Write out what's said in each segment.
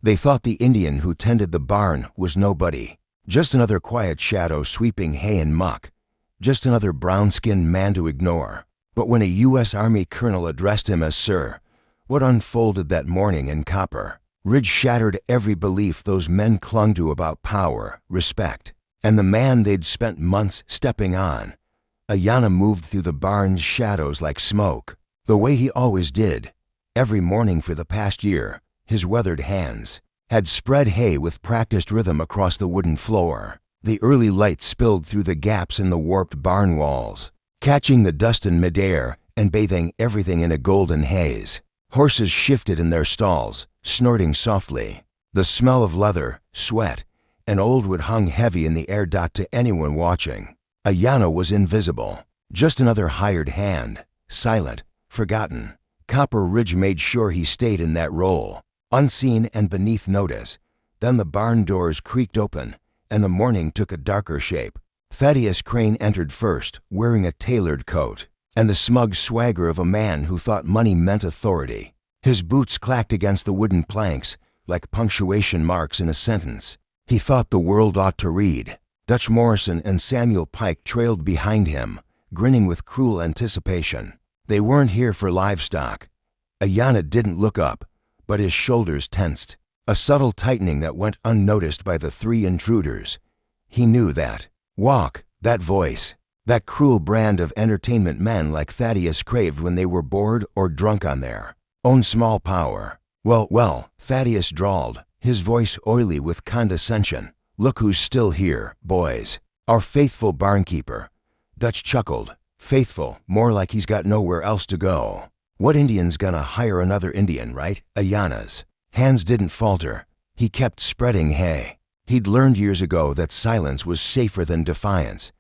They thought the Indian who tended the barn was nobody, just another quiet shadow sweeping hay and muck, just another brown-skinned man to ignore. But when a U.S. Army colonel addressed him as Sir, what unfolded that morning in Copper Ridge shattered every belief those men clung to about power, respect, and the man they'd spent months stepping on. Ayanna moved through the barn's shadows like smoke, the way he always did. Every morning for the past year, his weathered hands had spread hay with practiced rhythm across the wooden floor. The early light spilled through the gaps in the warped barn walls, catching the dust in midair and bathing everything in a golden haze. Horses shifted in their stalls, snorting softly. The smell of leather, sweat, and old wood hung heavy in the air. To anyone watching, Ayanna was invisible, just another hired hand, silent, forgotten. Copper Ridge made sure he stayed in that role, unseen and beneath notice. Then the barn doors creaked open, and the morning took a darker shape. Thaddeus Crane entered first, wearing a tailored coat and the smug swagger of a man who thought money meant authority. His boots clacked against the wooden planks like punctuation marks in a sentence he thought the world ought to read. Dutch Morrison and Samuel Pike trailed behind him, grinning with cruel anticipation. They weren't here for livestock. Ayanna didn't look up, but his shoulders tensed, a subtle tightening that went unnoticed by the three intruders. He knew that walk, that voice, that cruel brand of entertainment men like Thaddeus craved when they were bored or drunk on their own small power. Well, Thaddeus drawled, his voice oily with condescension. Look who's still here, boys. Our faithful barnkeeper. Dutch chuckled. Faithful, more like he's got nowhere else to go. What Indian's gonna hire another Indian, right? Ayanna's hands didn't falter. He kept spreading hay. He'd learned years ago that silence was safer than defiance.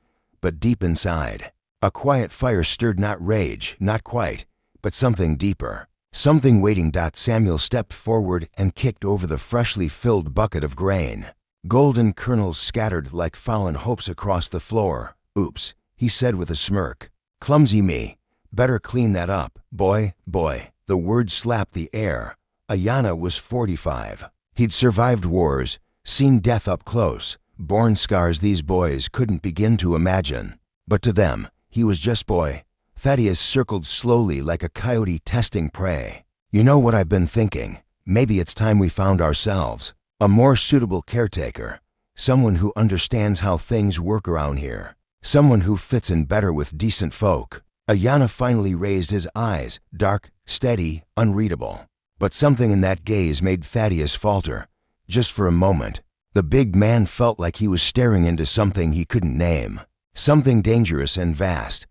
But deep inside, a quiet fire stirred, not rage, not quite, but something deeper. Something waiting. Samuel stepped forward and kicked over the freshly filled bucket of grain. Golden kernels scattered like fallen hopes across the floor. Oops, he said with a smirk. Clumsy me. Better clean that up, boy. The word slapped the air. Ayanna was 45. He'd survived wars, seen death up close, born scars these boys couldn't begin to imagine. But to them, he was just boy. Thaddeus circled slowly like a coyote testing prey. You know what I've been thinking? Maybe it's time we found ourselves a more suitable caretaker. Someone who understands how things work around here. Someone who fits in better with decent folk. Ayanna finally raised his eyes, dark, steady, unreadable. But something in that gaze made Thaddeus falter. Just for a moment, the big man felt like he was staring into something he couldn't name. Something dangerous and vast.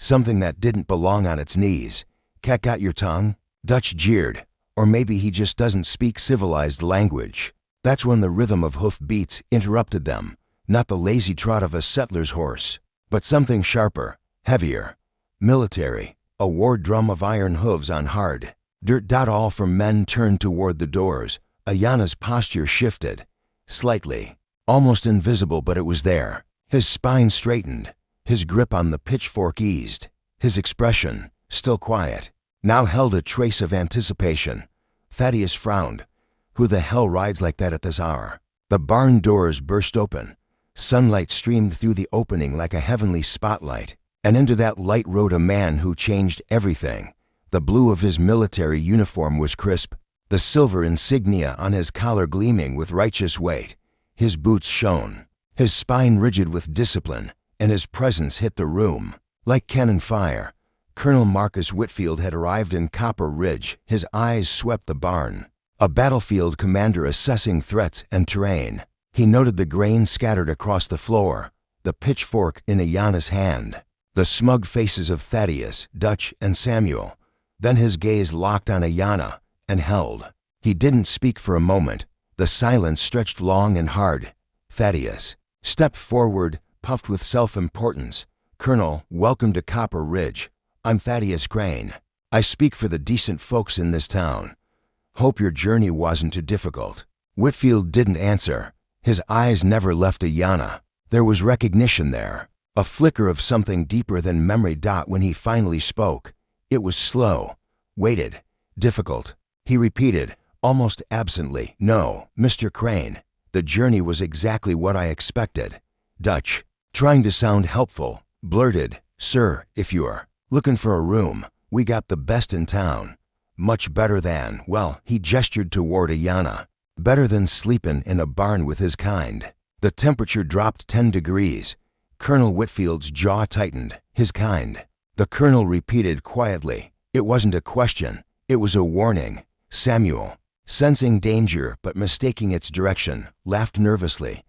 Something that didn't belong on its knees. Cat got your tongue? Dutch jeered. Or maybe he just doesn't speak civilized language. That's when the rhythm of hoof beats interrupted them. Not the lazy trot of a settler's horse, but something sharper, heavier. Military, a war drum of iron hooves on hard dirt. All four men turned toward the doors. Ayanna's posture shifted, slightly, almost invisible, but it was there. His spine straightened, his grip on the pitchfork eased. His expression, still quiet, now held a trace of anticipation. Thaddeus frowned. Who the hell rides like that at this hour? The barn doors burst open. Sunlight streamed through the opening like a heavenly spotlight, and into that light rode a man who changed everything. The blue of his military uniform was crisp, the silver insignia on his collar gleaming with righteous weight. His boots shone, his spine rigid with discipline, and his presence hit the room like cannon fire. Colonel Marcus Whitfield had arrived in Copper Ridge. His eyes swept the barn, a battlefield commander assessing threats and terrain. He noted the grain scattered across the floor, the pitchfork in Ayanna's hand, the smug faces of Thaddeus, Dutch, and Samuel. Then his gaze locked on Ayanna and held. He didn't speak for a moment. The silence stretched long and hard. Thaddeus stepped forward, puffed with self-importance. Colonel, welcome to Copper Ridge. I'm Thaddeus Crane. I speak for the decent folks in this town. Hope your journey wasn't too difficult. Whitfield didn't answer. His eyes never left Ayanna. There was recognition there, a flicker of something deeper than memory. When he finally spoke, it was slow, weighted, difficult. He repeated, almost absently. "No, Mr. Crane. The journey was exactly what I expected." Dutch, trying to sound helpful, blurted, "Sir, if you're looking for a room, we got the best in town. Much better than," well, he gestured toward Ayana, "better than sleepin' in a barn with his kind." The temperature dropped 10 degrees. Colonel Whitfield's jaw tightened. "His kind." The colonel repeated quietly. It wasn't a question. It was a warning. Samuel, sensing danger but mistaking its direction, laughed nervously.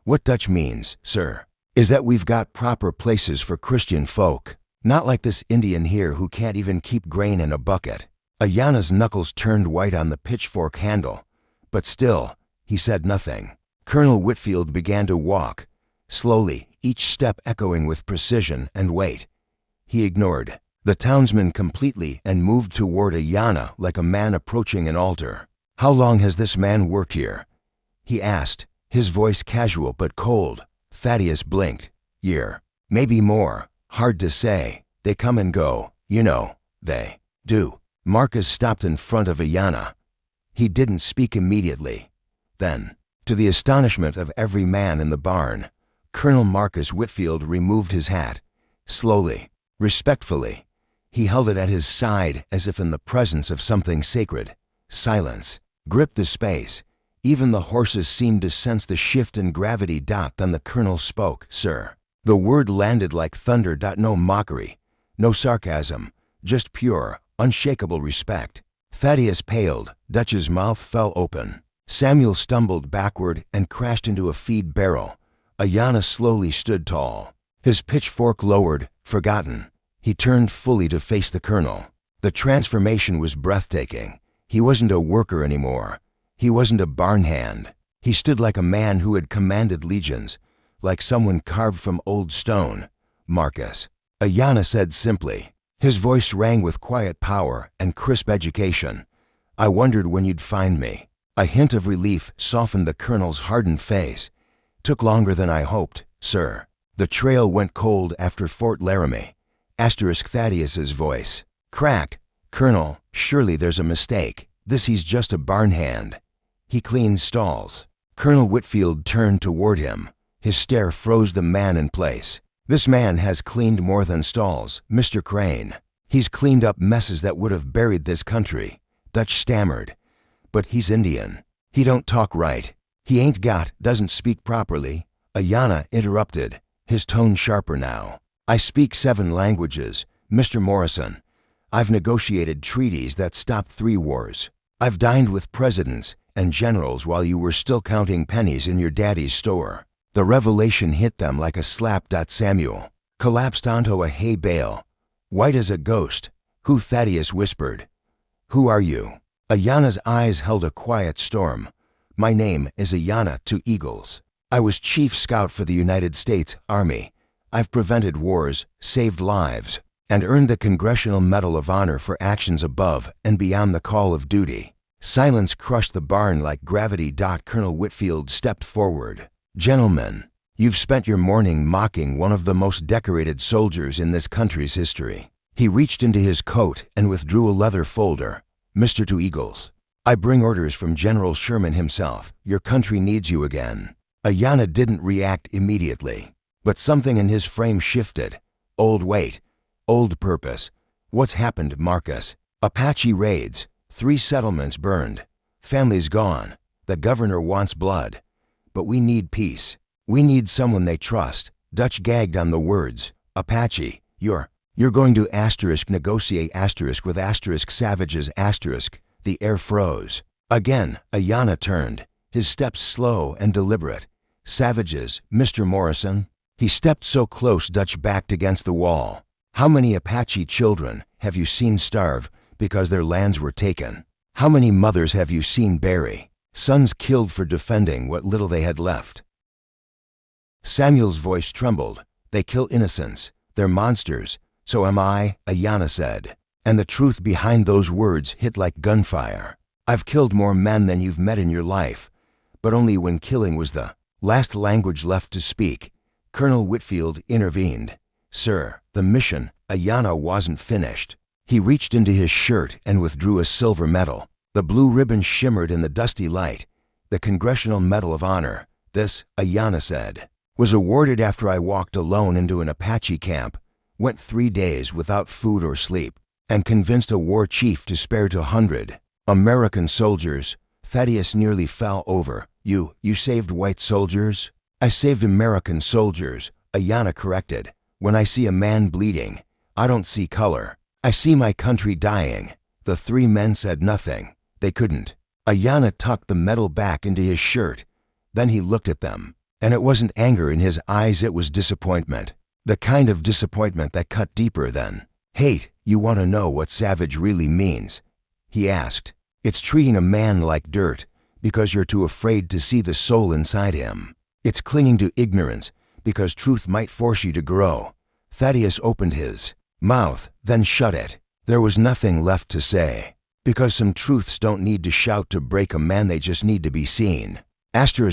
"What Dutch means, sir, is that we've got proper places for Christian folk. Not like this Indian here who can't even keep grain in a bucket." Ayana's knuckles turned white on the pitchfork handle, but still, he said nothing. Colonel Whitfield began to walk, slowly, each step echoing with precision and weight. He ignored the townsman completely and moved toward Ayana like a man approaching an altar. "How long has this man worked here?" he asked, his voice casual but cold. Thaddeus blinked. "Year. Maybe more. Hard to say. They come and go. You know, they do." Marcus stopped in front of Ayana. He didn't speak immediately. Then, to the astonishment of every man in the barn, Colonel Marcus Whitfield removed his hat. Slowly, respectfully, he held it at his side as if in the presence of something sacred. Silence gripped the space. Even the horses seemed to sense the shift in gravity. Then the colonel spoke. "Sir." The word landed like thunder. No mockery, no sarcasm, just pure, unshakable respect. Thaddeus paled. Dutch's mouth fell open. Samuel stumbled backward and crashed into a feed barrel. Ayana slowly stood tall, his pitchfork lowered, forgotten. He turned fully to face the colonel. The transformation was breathtaking. He wasn't a worker anymore. He wasn't a barn hand. He stood like a man who had commanded legions, like someone carved from old stone. "Marcus," Ayana said simply. His voice rang with quiet power and crisp education. "I wondered when you'd find me." A hint of relief softened the colonel's hardened face. "Took longer than I hoped, sir. The trail went cold after Fort Laramie." Thaddeus's voice cracked. "Colonel, surely there's a mistake. He's just a barn hand. He cleans stalls." Colonel Whitfield turned toward him. His stare froze the man in place. "This man has cleaned more than stalls, Mr. Crane. He's cleaned up messes that would have buried this country." Dutch stammered. "But he's Indian. He don't talk right. He doesn't speak properly." Ayana interrupted, his tone sharper now. "I speak 7 languages, Mr. Morrison. I've negotiated treaties that stopped 3 wars. I've dined with presidents and generals while you were still counting pennies in your daddy's store." The revelation hit them like a slap. Samuel collapsed onto a hay bale, white as a ghost. "Who?" Thaddeus whispered. "Who are you?" Ayana's eyes held a quiet storm. "My name is Ayana to Eagles. I was chief scout for the United States Army. I've prevented wars, saved lives, and earned the Congressional Medal of Honor for actions above and beyond the call of duty." Silence crushed the barn like gravity. Colonel Whitfield stepped forward. "Gentlemen, you've spent your morning mocking one of the most decorated soldiers in this country's history." He reached into his coat and withdrew a leather folder. "Mr. to Eagles, I bring orders from General Sherman himself. Your country needs you again." Ayana didn't react immediately, but something in his frame shifted. Old weight, old purpose. "What's happened, Marcus?" "Apache raids, 3 settlements burned, families gone. The governor wants blood. But we need peace. We need someone they trust." Dutch gagged on the words. "Apache, you're going to negotiate with savages " The air froze. Again, Ayana turned, his steps slow and deliberate. "Savages, Mr. Morrison?" He stepped so close Dutch backed against the wall. "How many Apache children have you seen starve because their lands were taken? How many mothers have you seen bury? Sons killed for defending what little they had left?" Samuel's voice trembled. "They kill innocents. They're monsters. So am I," Ayana said. And the truth behind those words hit like gunfire. "I've killed more men than you've met in your life, but only when killing was the last language left to speak." Colonel Whitfield intervened. "Sir, the mission." Ayana wasn't finished. He reached into his shirt and withdrew a silver medal. The blue ribbon shimmered in the dusty light. The Congressional Medal of Honor, this, Ayanna said, was awarded after I walked alone into an Apache camp, went 3 days without food or sleep, and convinced a war chief to spare 200 American soldiers. Thaddeus nearly fell over. You saved white soldiers? I saved American soldiers, Ayanna corrected. When I see a man bleeding, I don't see color. I see my country dying. The 3 men said nothing. They couldn't. Ayanna tucked the medal back into his shirt. Then he looked at them, and it wasn't anger in his eyes, it was disappointment. The kind of disappointment that cut deeper than hate. You want to know what savage really means? He asked. It's treating a man like dirt because you're too afraid to see the soul inside him. It's clinging to ignorance because truth might force you to grow. Thaddeus opened his mouth, then shut it. There was nothing left to say. Because some truths don't need to shout to break a man, they just need to be seen.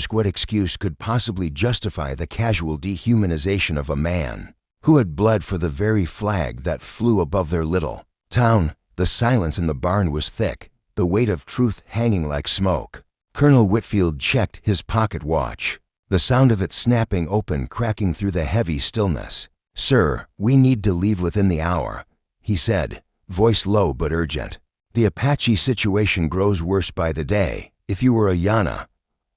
What excuse could possibly justify the casual dehumanization of a man who had bled for the very flag that flew above their little town? The silence in the barn was thick, the weight of truth hanging like smoke. Colonel Whitfield checked his pocket watch, the sound of it snapping open cracking through the heavy stillness. Sir, we need to leave within the hour, he said, voice low but urgent. The Apache situation grows worse by the day. If you were Ayanna,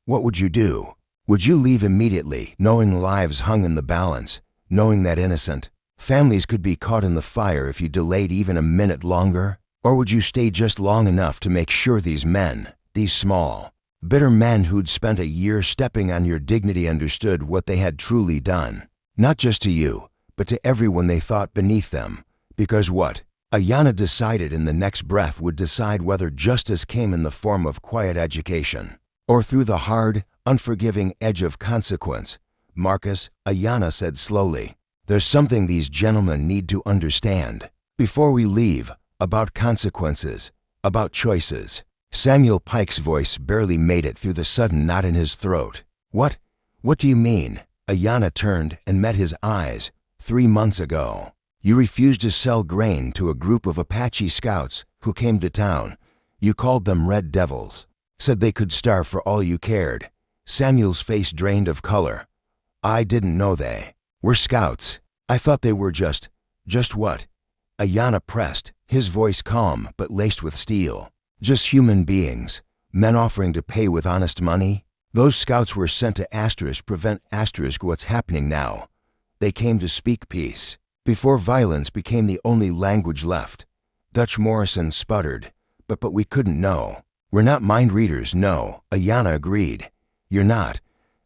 what would you do? Would you leave immediately, knowing lives hung in the balance, knowing that innocent families could be caught in the fire if you delayed even a minute longer? Or would you stay just long enough to make sure these men, these small, bitter men who'd spent a year stepping on your dignity, understood what they had truly done? Not just to you, but to everyone they thought beneath them. Because what Ayanna decided in the next breath would decide whether justice came in the form of quiet education or through the hard, unforgiving edge of consequence. Marcus, Ayanna said slowly, there's something these gentlemen need to understand before we leave, about consequences, about choices. Samuel Pike's voice barely made it through the sudden knot in his throat. What do you mean? Ayanna turned and met his eyes. 3 months ago, you refused to sell grain to a group of Apache scouts who came to town. You called them Red Devils, said they could starve for all you cared. Samuel's face drained of color. I didn't know they were scouts. I thought they were just what? Ayanna pressed, his voice calm but laced with steel. Just human beings, men offering to pay with honest money. Those scouts were sent to prevent what's happening now. They came to speak peace, before violence became the only language left. Dutch Morrison sputtered, but we couldn't know. We're not mind readers, no, Ayanna agreed. You're not,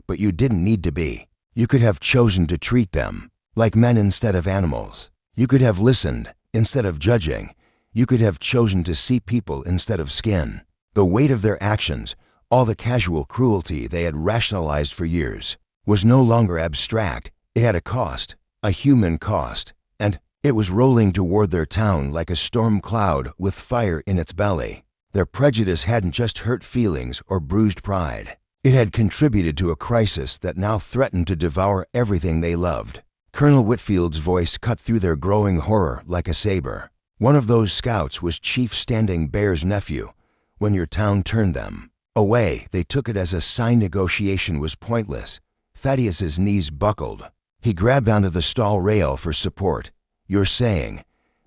but you didn't need to be. You could have chosen to treat them like men instead of animals. You could have listened instead of judging. You could have chosen to see people instead of skin. The weight of their actions, all the casual cruelty they had rationalized for years, was no longer abstract. It had a cost, a human cost, and it was rolling toward their town like a storm cloud with fire in its belly. Their prejudice hadn't just hurt feelings or bruised pride. It had contributed to a crisis that now threatened to devour everything they loved. Colonel Whitfield's voice cut through their growing horror like a saber. One of those scouts was Chief Standing Bear's nephew. When your town turned them away, they took it as a sign negotiation was pointless. Thaddeus's knees buckled. He grabbed onto the stall rail for support. You're saying,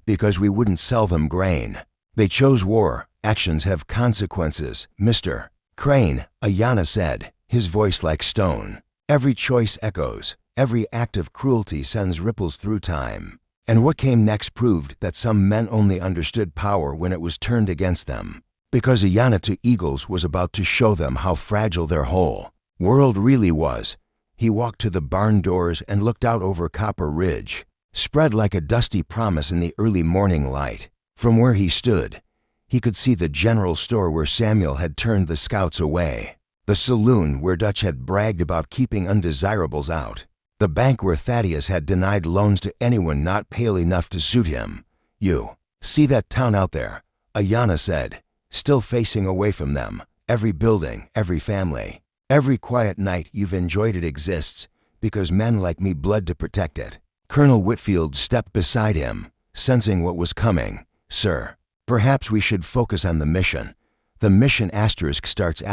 because we wouldn't sell them grain. They chose war. Actions have consequences, Mr. Crane, Ayanna said, his voice like stone. Every choice echoes. Every act of cruelty sends ripples through time. And what came next proved that some men only understood power when it was turned against them. Because Ayanna to Eagles was about to show them how fragile their whole world really was. He walked to the barn doors and looked out over Copper Ridge, spread like a dusty promise in the early morning light. From where he stood, he could see the general store where Samuel had turned the scouts away, the saloon where Dutch had bragged about keeping undesirables out, the bank where Thaddeus had denied loans to anyone not pale enough to suit him. You see that town out there? Ayanna said, still facing away from them. Every building, every family, every quiet night you've enjoyed it exists because men like me bled to protect it. Colonel Whitfield stepped beside him, sensing what was coming. Sir, perhaps we should focus on the mission. The mission starts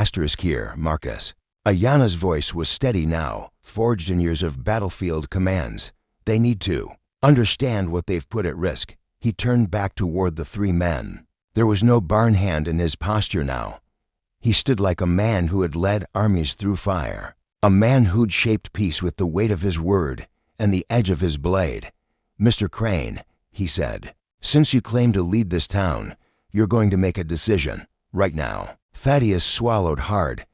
here, Marcus. Ayana's voice was steady now, forged in years of battlefield commands. They need to understand what they've put at risk. He turned back toward the three men. There was no barn hand in his posture now. He stood like a man who had led armies through fire, a man who'd shaped peace with the weight of his word and the edge of his blade. "Mr. Crane," he said, "since you claim to lead this town, you're going to make a decision, right now." Thaddeus swallowed hard.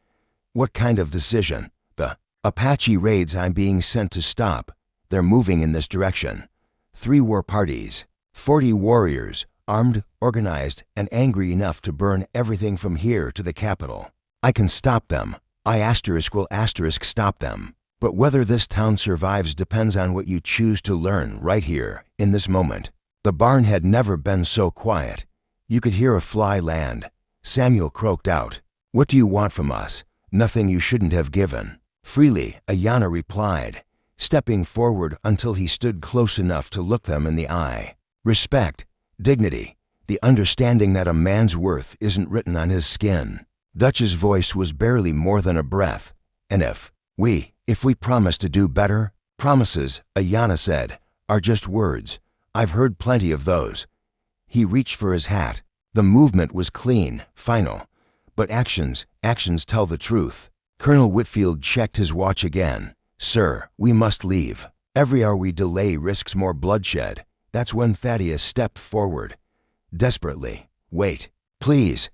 "What kind of decision?" "The Apache raids I'm being sent to stop. They're moving in this direction. 3 war parties, 40 warriors, armed, organized, and angry enough to burn everything from here to the capital. I can stop them. I will stop them. But whether this town survives depends on what you choose to learn right here, in this moment." The barn had never been so quiet. You could hear a fly land. Samuel croaked out, "What do you want from us?" "Nothing you shouldn't have given." "Freely," Ayana replied, stepping forward until he stood close enough to look them in the eye. "Respect, dignity, the understanding that a man's worth isn't written on his skin." Dutch's voice was barely more than a breath. "And if we promise to do better." "Promises," Ayana said, "are just words. I've heard plenty of those." He reached for his hat. The movement was clean, final. But actions tell the truth. Colonel Whitfield checked his watch again. "Sir, we must leave. Every hour we delay risks more bloodshed." That's when Thaddeus stepped forward. Desperately. "Wait. Please.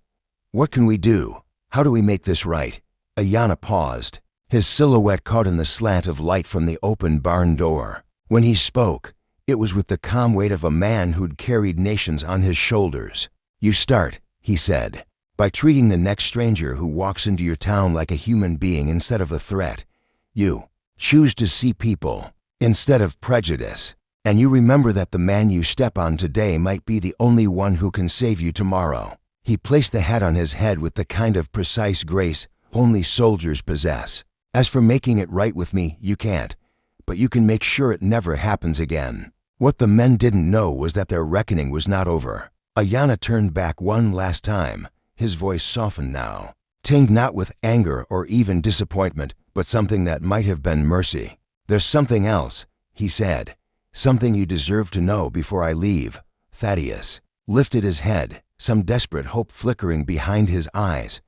What can we do? How do we make this right?" Ayana paused. His silhouette caught in the slant of light from the open barn door. When he spoke, it was with the calm weight of a man who'd carried nations on his shoulders. "You start," he said, "by treating the next stranger who walks into your town like a human being instead of a threat. You choose to see people instead of prejudice. And you remember that the man you step on today might be the only one who can save you tomorrow." He placed the hat on his head with the kind of precise grace only soldiers possess. "As for making it right with me, you can't. But you can make sure it never happens again." What the men didn't know was that their reckoning was not over. Ayana turned back one last time. His voice softened now, tinged not with anger or even disappointment, but something that might have been mercy. "There's something else," he said. "Something you deserve to know before I leave." Thaddeus lifted his head, some desperate hope flickering behind his eyes.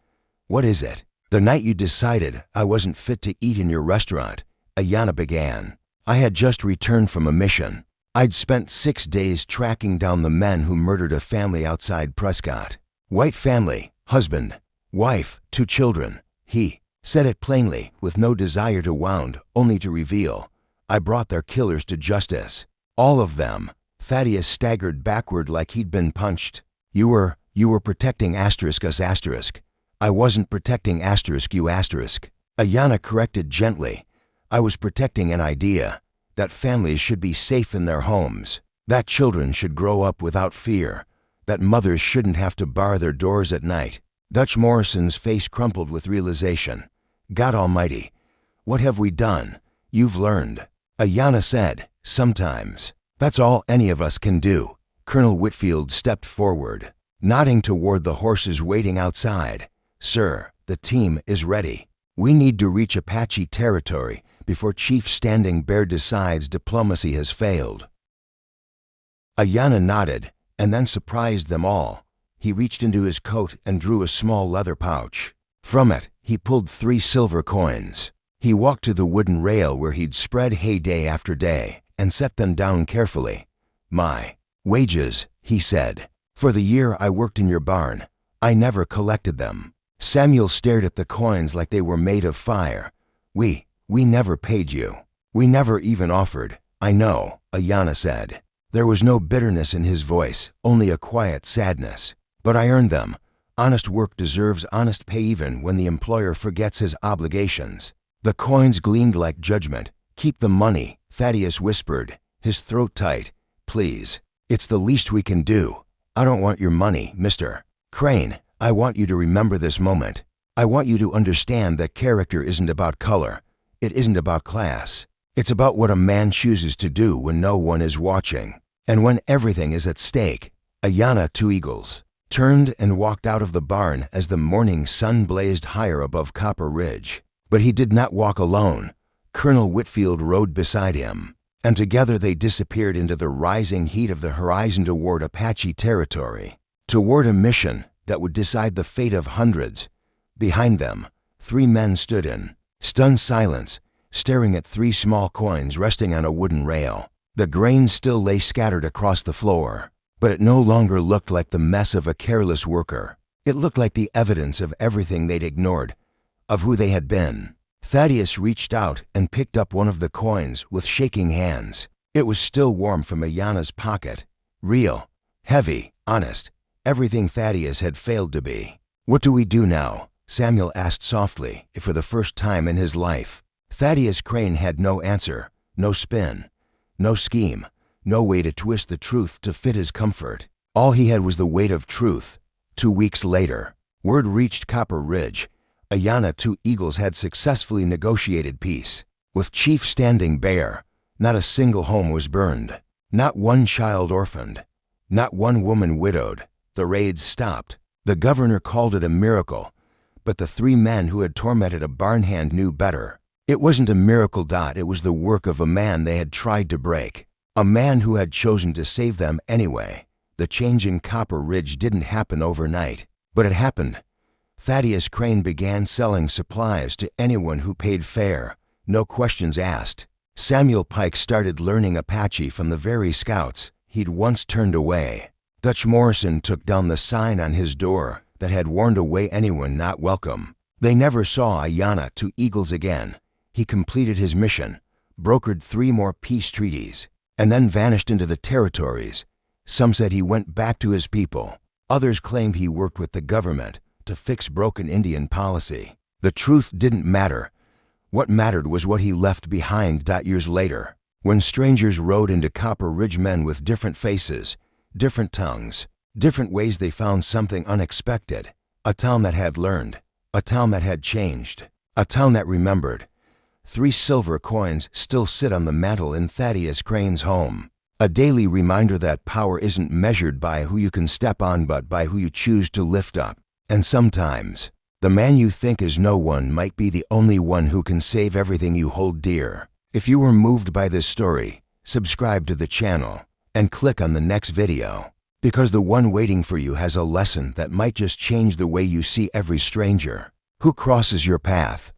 "What is it?" "The night you decided I wasn't fit to eat in your restaurant," Ayana began, "I had just returned from a mission. I'd spent 6 days tracking down the men who murdered a family outside Prescott. White family, husband, wife, 2 children." He said it plainly, with no desire to wound, only to reveal. "I brought their killers to justice. All of them." Thaddeus staggered backward like he'd been punched. You were protecting us. I wasn't protecting you." Ayana corrected gently. "I was protecting an idea. That families should be safe in their homes. That children should grow up without fear. That mothers shouldn't have to bar their doors at night." Dutch Morrison's face crumpled with realization. "God Almighty, what have we done?" "You've learned," Ayana said, "sometimes. That's all any of us can do." Colonel Whitfield stepped forward, nodding toward the horses waiting outside. "Sir, the team is ready. We need to reach Apache territory before Chief Standing Bear decides diplomacy has failed." Ayana nodded, and then surprised them all. He reached into his coat and drew a small leather pouch. From it, he pulled 3 silver coins. He walked to the wooden rail where he'd spread hay day after day and set them down carefully. "My wages," he said. "For the year I worked in your barn, I never collected them." Samuel stared at the coins like they were made of fire. We never paid you. We never even offered." "I know," Ayana said. There was no bitterness in his voice, only a quiet sadness. "But I earned them. Honest work deserves honest pay even when the employer forgets his obligations." The coins gleamed like judgment. "Keep the money," Thaddeus whispered, his throat tight. "Please. It's the least we can do. I don't want your money, Mr. Crane. I want you to remember this moment. I want you to understand that character isn't about color. It isn't about class. It's about what a man chooses to do when no one is watching. And when everything is at stake." Ayana 2 Eagles turned and walked out of the barn as the morning sun blazed higher above Copper Ridge. But he did not walk alone. Colonel Whitfield rode beside him, and together they disappeared into the rising heat of the horizon toward Apache territory, toward a mission that would decide the fate of hundreds. Behind them, 3 men stood in stunned silence, staring at 3 small coins resting on a wooden rail. The grain still lay scattered across the floor, but it no longer looked like the mess of a careless worker. It looked like the evidence of everything they'd ignored, of who they had been. Thaddeus reached out and picked up one of the coins with shaking hands. It was still warm from Ayanna's pocket. Real, heavy, honest, everything Thaddeus had failed to be. "What do we do now?" Samuel asked softly, for the first time in his life. Thaddeus Crane had no answer, no spin, no scheme, no way to twist the truth to fit his comfort. All he had was the weight of truth. 2 weeks later, word reached Copper Ridge. Ayanna Two Eagles had successfully negotiated peace. With Chief standing bare, not a single home was burned, not one child orphaned, not one woman widowed. The raids stopped. The governor called it a miracle, but the 3 men who had tormented a barn hand knew better. It wasn't a miracle. It was the work of a man they had tried to break, a man who had chosen to save them anyway. The change in Copper Ridge didn't happen overnight, but it happened. Thaddeus Crane began selling supplies to anyone who paid fair, no questions asked. Samuel Pike started learning Apache from the very scouts he'd once turned away. Dutch Morrison took down the sign on his door that had warned away anyone not welcome. They never saw Ayanna Two Eagles again. He completed his mission, brokered 3 more peace treaties, and then vanished into the territories. Some said he went back to his people. Others claimed he worked with the government to fix broken Indian policy. The truth didn't matter. What mattered was what he left behind. Years later, when strangers rode into Copper Ridge, men with different faces, different tongues, different ways, they found something unexpected. A town that had learned, a town that had changed, a town that remembered. 3 silver coins still sit on the mantel in Thaddeus Crane's home. A daily reminder that power isn't measured by who you can step on, but by who you choose to lift up. And sometimes, the man you think is no one might be the only one who can save everything you hold dear. If you were moved by this story, subscribe to the channel and click on the next video, because the one waiting for you has a lesson that might just change the way you see every stranger who crosses your path.